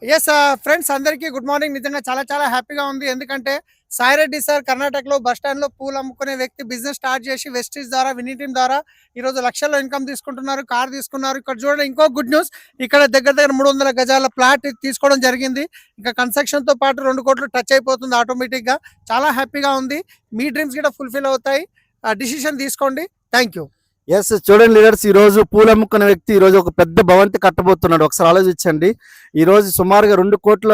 Yes friends అందరికీ good morning. నిజంగా చాలా చాలా హ్యాపీగా ఉంది. ఎందుకంటే సాయిరెడ్డి సార్ కర్ణాటకలో బస్ స్టాండ్లో పూలు అమ్ముకునే వ్యక్తి బిజినెస్ స్టార్ట్ చేసి వెస్టీజ్ ద్వారా వినీ టీమ్ ద్వారా ఈరోజు లక్షల్లో ఇన్కమ్ తీసుకుంటున్నారు, కార్ తీసుకున్నారు. ఇక్కడ చూడండి ఇంకో గుడ్ న్యూస్, ఇక్కడ దగ్గర దగ్గర 300 గజాల ప్లాట్ తీసుకోవడం జరిగింది. ఇంకా కన్స్ట్రక్షన్తో పాటు 2 కోట్లు టచ్ అయిపోతుంది ఆటోమేటిక్గా. చాలా హ్యాపీగా ఉంది. మీ డ్రీమ్స్ కూడా ఫుల్ఫిల్ అవుతాయి. డిసిషన్ తీసుకోండి. Thank you. ఎస్ చూడండి లీడర్స్, ఈ రోజు పూలు అమ్ముకున్న వ్యక్తి ఈ రోజు ఒక పెద్ద భవంతి కట్టబోతున్నాడు. ఒకసారి ఆలోచించండి, ఈ రోజు సుమారుగా 2 కోట్ల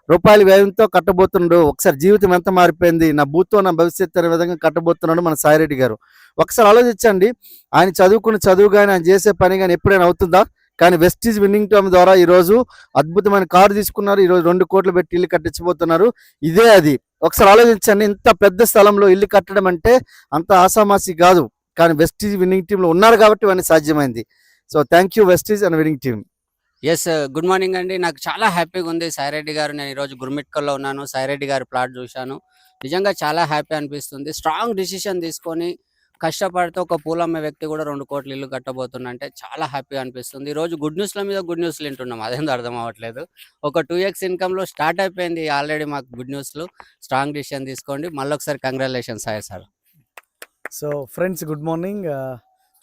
రూపాయల వ్యయంతో కట్టబోతున్నాడు. ఒకసారి జీవితం ఎంత మారిపోయింది, నా భూతో నా భవిష్యత్తు అనే విధంగా కట్టబోతున్నాడు మన సాయిరెడ్డి గారు. ఒకసారి ఆలోచించండి, ఆయన చదువుకున్న చదువు కానీ ఆయన చేసే పని కానీ ఎప్పుడైనా అవుతుందా? కానీ వెస్టీజ్ విన్నింగ్ టీమ్ ద్వారా ఈ రోజు అద్భుతమైన కారు తీసుకున్నారు. ఈ రోజు 2 కోట్లు పెట్టి ఇల్లు కట్టించబోతున్నారు. ఇదే అది. ఒకసారి ఆలోచించండి, ఇంత పెద్ద స్థలంలో ఇల్లు కట్టడం అంటే అంత ఆసామాసి కాదు. కానీ వెస్టీజ్ విన్నింగ్ టీంలో ఉన్నారు కాబట్టి ఇవన్నీ సాధ్యమైంది. So thank you Vestige and winning team. Yes good morning అండి. నాకు చాలా హ్యాపీగా ఉంది. సాయిరెడ్డి గారు, నేను ఈరోజు గుర్మిట్కల్లో ఉన్నాను. సాయిరెడ్డి గారి ప్లాట్ చూశాను. నిజంగా చాలా హ్యాపీ అనిపిస్తుంది. స్ట్రాంగ్ డిసిషన్ తీసుకొని కష్టపడితే ఒక పూలమ్మే వ్యక్తి కూడా 2 కోట్లు ఇల్లు కట్టబోతుందంటే చాలా హ్యాపీ అనిపిస్తుంది. ఈరోజు గుడ్ న్యూస్ల మీద గుడ్ న్యూస్లు వింటున్నాం, అదేందో అర్థం అవ్వట్లేదు. ఒక 2x ఇన్కమ్లో స్టార్ట్ అయిపోయింది ఆల్రెడీ మాకు గుడ్ న్యూస్లు. స్ట్రాంగ్ డిసిషన్ తీసుకోండి. మళ్ళీ ఒకసారి congratulations sir. So friends good morning.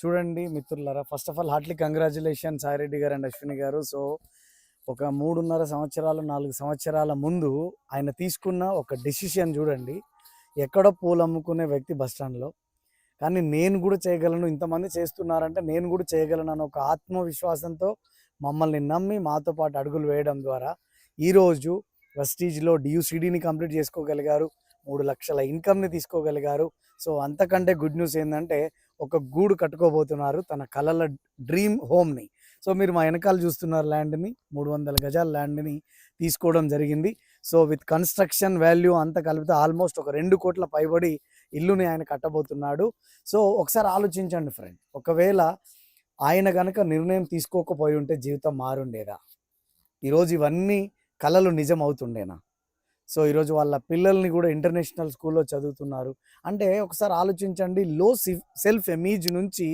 చూడండి మిత్రులారా, first of all heartly congratulation Sai Reddy గారు అండ్ అశ్విని గారు. సో ఒక 3.5 సంవత్సరాలు 4 సంవత్సరాల ముందు ఆయన తీసుకున్న ఒక డెసిషన్ చూడండి. ఎక్కడో పూలు అమ్ముకునే వ్యక్తి బస్టాండ్లో, కానీ నేను కూడా చేయగలను, ఇంతమంది చేస్తున్నారంటే నేను కూడా చేయగలను అన్న ఒక ఆత్మవిశ్వాసంతో మమ్మల్ని నమ్మి మాతో పాటు అడుగులు వేయడం ద్వారా ఈరోజు వెస్టీజ్లో డియూసిడీని కంప్లీట్ చేసుకోగలిగారు, 3 లక్షల ఇన్కమ్ని తీసుకోగలిగారు. సో అంతకంటే గుడ్ న్యూస్ ఏంటంటే ఒక గూడు కట్టుకోబోతున్నారు, తన కలల డ్రీమ్ హోమ్ని. సో మీరు మా వెనకాల చూస్తున్నారు ల్యాండ్ని, 300 గజాల ల్యాండ్ని తీసుకోవడం జరిగింది. సో విత్ కన్స్ట్రక్షన్ వాల్యూ అంతా కలిపితే ఆల్మోస్ట్ ఒక 2 కోట్ల పైబడి ఇల్లుని ఆయన కట్టబోతున్నాడు. సో ఒకసారి ఆలోచించండి ఫ్రెండ్, ఒకవేళ ఆయన కనుక నిర్ణయం తీసుకోకపోయి ఉంటే జీవితం మారుండేదా? ఈరోజు ఇవన్నీ కలలు నిజం అవుతుండేనా? సో ఈరోజు వాళ్ళ పిల్లల్ని కూడా ఇంటర్నేషనల్ స్కూల్లో చదువుతున్నారు అంటే ఒకసారి ఆలోచించండి. లో సెల్ఫ్ ఇమేజ్ నుంచి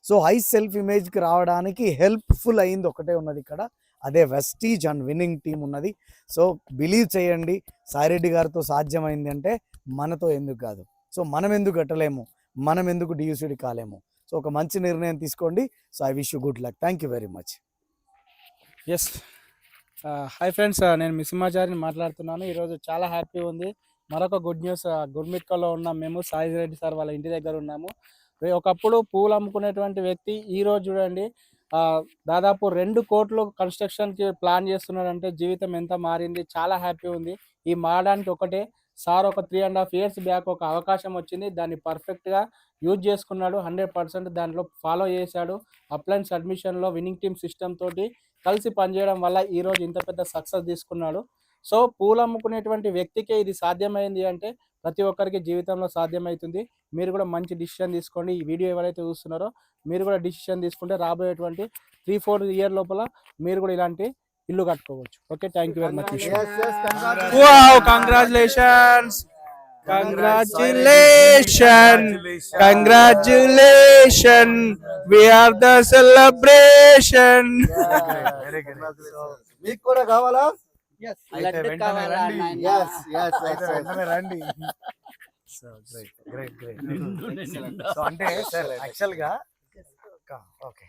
సో హై సెల్ఫ్ ఇమేజ్కి రావడానికి హెల్ప్ఫుల్ అయింది ఒకటే ఉన్నది ఇక్కడ, అదే వెస్టీజ్ అండ్ విన్నింగ్ టీం ఉన్నది. సో బిలీవ్ చేయండి, సాయిరెడ్డి గారితో సాధ్యమైంది అంటే మనతో ఎందుకు కాదు? సో మనం ఎందుకు కట్టలేము, మనం ఎందుకు డియూసిడి కాలేము? సో ఒక మంచి నిర్ణయం తీసుకోండి. So I wish you good luck. Thank you very much. Yes hi friends, నేను మిసింహాచారిని మాట్లాడుతున్నాను. ఈరోజు చాలా హ్యాపీ ఉంది. మరొక గుడ్ న్యూస్, గుర్మిట్కల్లో ఉన్నాం మేము. సాయిరెడ్డి సార్ వాళ్ళ ఇంటి దగ్గర ఉన్నాము. ఒకప్పుడు పూలు అమ్ముకునేటువంటి వ్యక్తి ఈరోజు చూడండి దాదాపు 2 కోట్లు కన్స్ట్రక్షన్కి ప్లాన్ చేస్తున్నాడంటే జీవితం ఎంత మారింది. చాలా హ్యాపీ ఉంది. ఈ మారడానికి ఒకటే, సార్ ఒక 3.5 years బ్యాక్ ఒక అవకాశం వచ్చింది, దాన్ని పర్ఫెక్ట్గా యూజ్ చేసుకున్నాడు. 100% దాంట్లో ఫాలో చేశాడు. అప్లయన్స్ అడ్మిషన్లో విన్నింగ్ టీమ్ సిస్టమ్ తోటి కలిసి పనిచేయడం వల్ల ఈరోజు ఇంత పెద్ద సక్సెస్ తీసుకున్నాడు. సో పూలు అమ్ముకునేటువంటి వ్యక్తికే ఇది సాధ్యమైంది అంటే ప్రతి ఒక్కరికి జీవితంలో సాధ్యమవుతుంది. మీరు కూడా మంచి డిసిషన్ తీసుకోండి. ఈ వీడియో ఎవరైతే చూస్తున్నారో మీరు కూడా డిసిషన్ తీసుకుంటే రాబోయేటువంటి 3-4 year లోపల మీరు కూడా ఇలాంటి ఇల్లు కట్టుకోవచ్చు. Okay, thank you very much. Congratulations, congratulation, we are the celebration. మీకు కూడా కావాలా? రండి. So great. సో అంటే సార్ యాక్చువల్గా ఓకే.